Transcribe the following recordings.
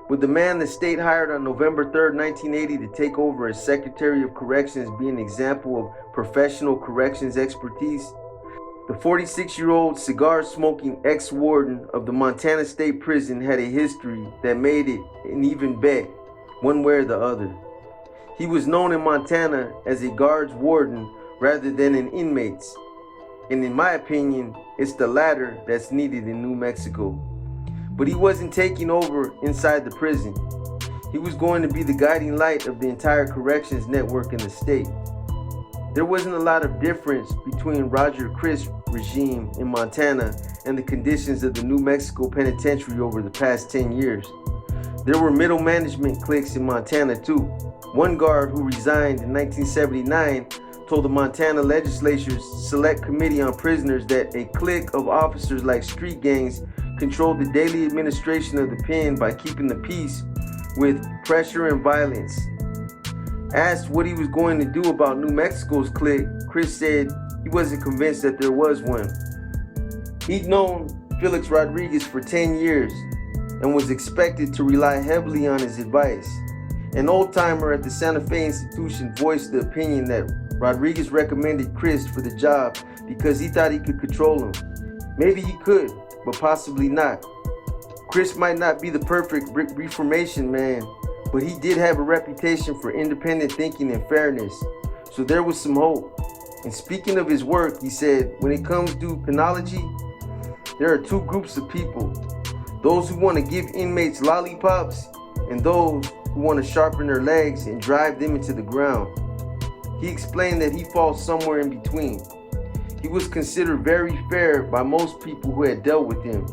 Would the man the state hired on November 3rd, 1980 to take over as Secretary of Corrections be an example of professional corrections expertise? The 46-year-old cigar-smoking ex-warden of the Montana State Prison had a history that made it an even bet, one way or the other. He was known in Montana as a guard's warden rather than an inmate's, and in my opinion, it's the latter that's needed in New Mexico. But he wasn't taking over inside the prison. He was going to be the guiding light of the entire corrections network in the state. There wasn't a lot of difference between Roger Crist's regime in Montana and the conditions of the New Mexico penitentiary over the past 10 years. There were middle management cliques in Montana too. One guard who resigned in 1979 told the Montana legislature's Select Committee on Prisoners that a clique of officers like street gangs controlled the daily administration of the pen by keeping the peace with pressure and violence. Asked what he was going to do about New Mexico's clique, Crist said he wasn't convinced that there was one. He'd known Felix Rodriguez for 10 years and was expected to rely heavily on his advice. An old-timer at the Santa Fe institution voiced the opinion that Rodriguez recommended Crist for the job because he thought he could control him. Maybe he could, but possibly not. Crist might not be the perfect reformation man, but he did have a reputation for independent thinking and fairness, so there was some hope. And speaking of his work, he said, when it comes to penology, there are two groups of people. Those who want to give inmates lollipops and those who want to sharpen their legs and drive them into the ground. He explained that he falls somewhere in between. He was considered very fair by most people who had dealt with him.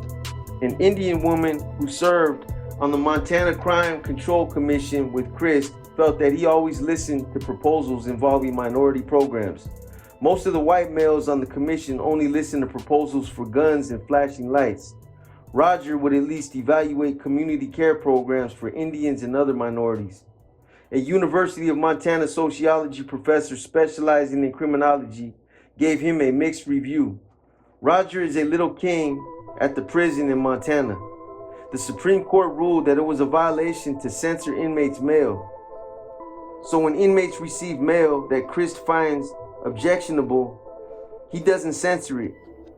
An Indian woman who served on the Montana Crime Control Commission with Crist felt that he always listened to proposals involving minority programs. Most of the white males on the commission only listened to proposals for guns and flashing lights. Roger would at least evaluate community care programs for Indians and other minorities. A University of Montana sociology professor specializing in criminology gave him a mixed review. Roger is a little king at the prison in Montana. The Supreme Court ruled that it was a violation to censor inmates' mail. So when inmates receive mail that Crist finds objectionable, he doesn't censor it.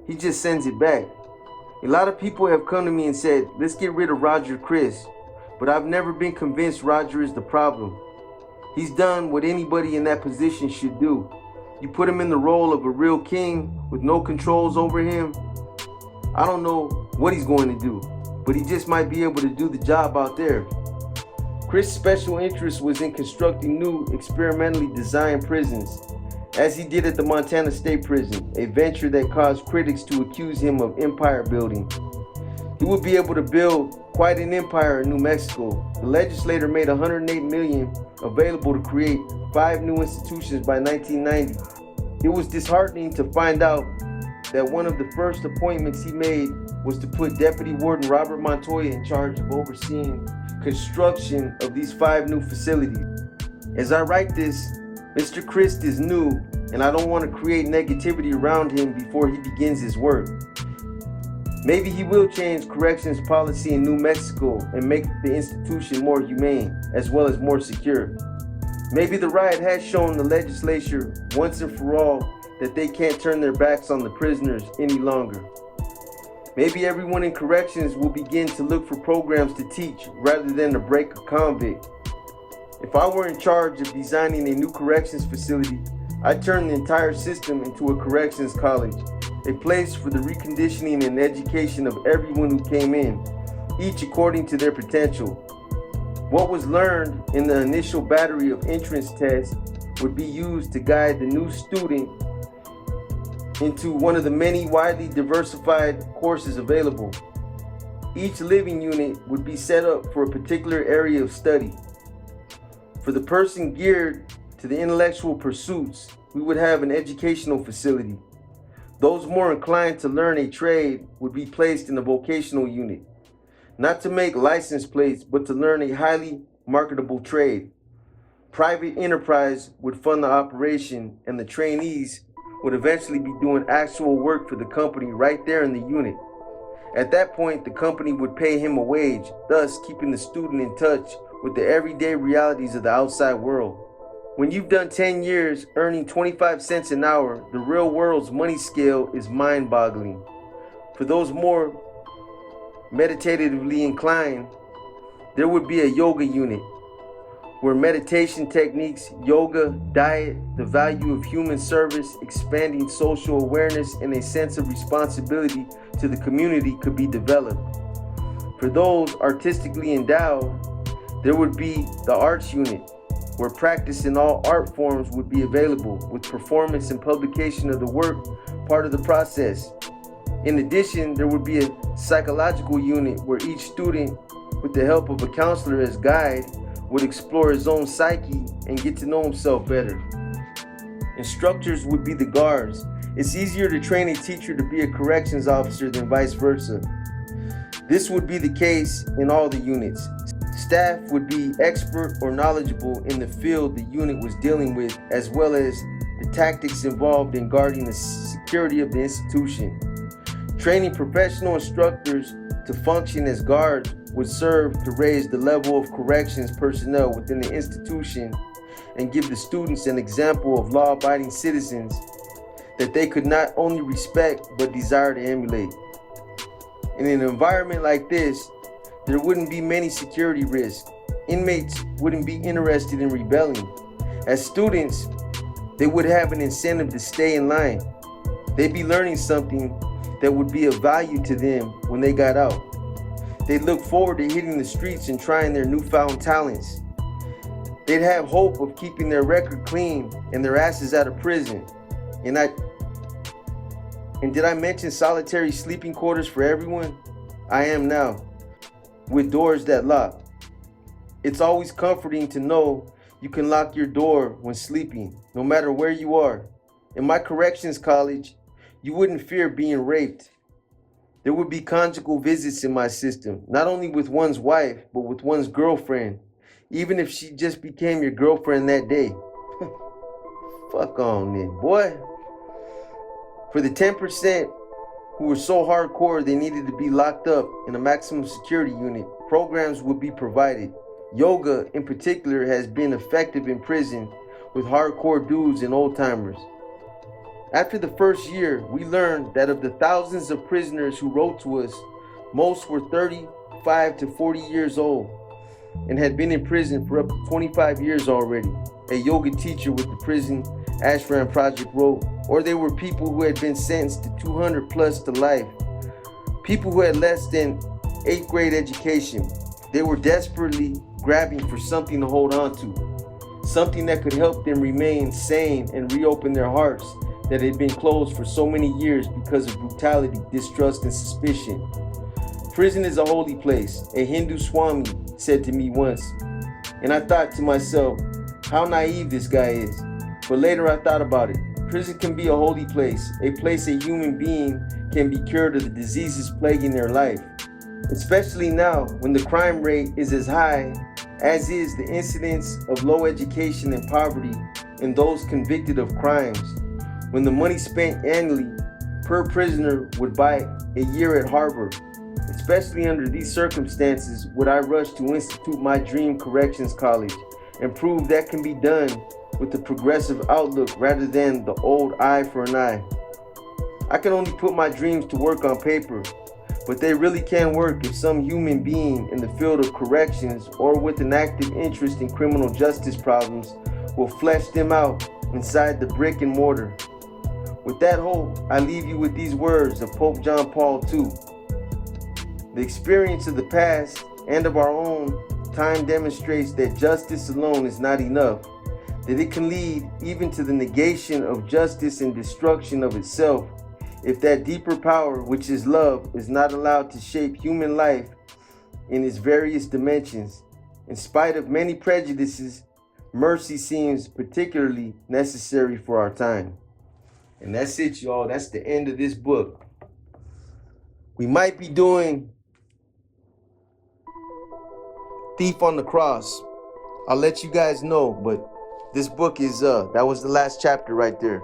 He just sends it back. A lot of people have come to me and said, let's get rid of Roger Crist, but I've never been convinced Roger is the problem. He's done what anybody in that position should do. You put him in the role of a real king with no controls over him, I don't know what he's going to do, but he just might be able to do the job out there. Crist's special interest was in constructing new, experimentally designed prisons, as he did at the Montana State Prison, a venture that caused critics to accuse him of empire building. He would be able to build quite an empire in New Mexico. The legislature made $108 million available to create 5 new institutions by 1990. It was disheartening to find out that one of the first appointments he made was to put Deputy Warden Robert Montoya in charge of overseeing construction of these 5 new facilities. As I write this, Mr. Crist is new, and I don't want to create negativity around him before he begins his work. Maybe he will change corrections policy in New Mexico and make the institution more humane, as well as more secure. Maybe the riot has shown the legislature once and for all that they can't turn their backs on the prisoners any longer. Maybe everyone in corrections will begin to look for programs to teach rather than to break a convict. If I were in charge of designing a new corrections facility, I'd turn the entire system into a corrections college, a place for the reconditioning and education of everyone who came in, each according to their potential. What was learned in the initial battery of entrance tests would be used to guide the new student into one of the many widely diversified courses available. Each living unit would be set up for a particular area of study. For the person geared to the intellectual pursuits, we would have an educational facility. Those more inclined to learn a trade would be placed in a vocational unit, not to make license plates, but to learn a highly marketable trade. Private enterprise would fund the operation, and the trainees would eventually be doing actual work for the company right there in the unit. At that point, the company would pay him a wage, thus keeping the student in touch with the everyday realities of the outside world. When you've done 10 years earning 25 cents an hour, the real world's money scale is mind-boggling. For those more meditatively inclined, there would be a yoga unit where meditation techniques, yoga, diet, the value of human service, expanding social awareness, and a sense of responsibility to the community could be developed. For those artistically endowed, there would be the arts unit, where practice in all art forms would be available, with performance and publication of the work part of the process. In addition, there would be a psychological unit where each student, with the help of a counselor as guide, would explore his own psyche and get to know himself better. Instructors would be the guards. It's easier to train a teacher to be a corrections officer than vice versa. This would be the case in all the units. Staff would be expert or knowledgeable in the field the unit was dealing with, as well as the tactics involved in guarding the security of the institution. Training professional instructors to function as guards would serve to raise the level of corrections personnel within the institution and give the students an example of law-abiding citizens that they could not only respect but desire to emulate. In an environment like this, there wouldn't be many security risks. Inmates wouldn't be interested in rebelling. As students, they would have an incentive to stay in line. They'd be learning something that would be of value to them when they got out. They'd look forward to hitting the streets and trying their newfound talents. They'd have hope of keeping their record clean and their asses out of prison. And did I mention solitary sleeping quarters for everyone? I am now, with doors that lock. It's always comforting to know you can lock your door when sleeping, no matter where you are. In my corrections college, you wouldn't fear being raped. There would be conjugal visits in my system, not only with one's wife, but with one's girlfriend, even if she just became your girlfriend that day. Fuck on it, boy. For the 10% who were so hardcore they needed to be locked up in a maximum security unit, programs would be provided. Yoga, in particular, has been effective in prison with hardcore dudes and old-timers. After the first year, we learned that of the thousands of prisoners who wrote to us, most were 35 to 40 years old and had been in prison for up to 25 years already. A yoga teacher with the prison Ashram Project wrote, or they were people who had been sentenced to 200 plus to life, people who had less than 8th grade education. They were desperately grabbing for something to hold on to, something that could help them remain sane and reopen their hearts that had been closed for so many years because of brutality, distrust, and suspicion. Prison is a holy place, a Hindu Swami said to me once, and I thought to myself, how naive this guy is. But later I thought about it. Prison can be a holy place, a place a human being can be cured of the diseases plaguing their life. Especially now when the crime rate is as high as is the incidence of low education and poverty in those convicted of crimes. When the money spent annually per prisoner would buy a year at Harvard. Especially under these circumstances would I rush to institute my dream corrections college and prove that can be done with a progressive outlook rather than the old eye for an eye. I can only put my dreams to work on paper, but they really can work if some human being in the field of corrections or with an active interest in criminal justice problems will flesh them out inside the brick and mortar. With that hope, I leave you with these words of Pope John Paul II. The experience of the past and of our own time demonstrates that justice alone is not enough, that it can lead even to the negation of justice and destruction of itself if that deeper power, which is love, is not allowed to shape human life in its various dimensions. In spite of many prejudices, mercy seems particularly necessary for our time. And that's it, y'all. That's the end of this book. We might be doing Thief on the Cross. I'll let you guys know, but this book is, that was the last chapter right there.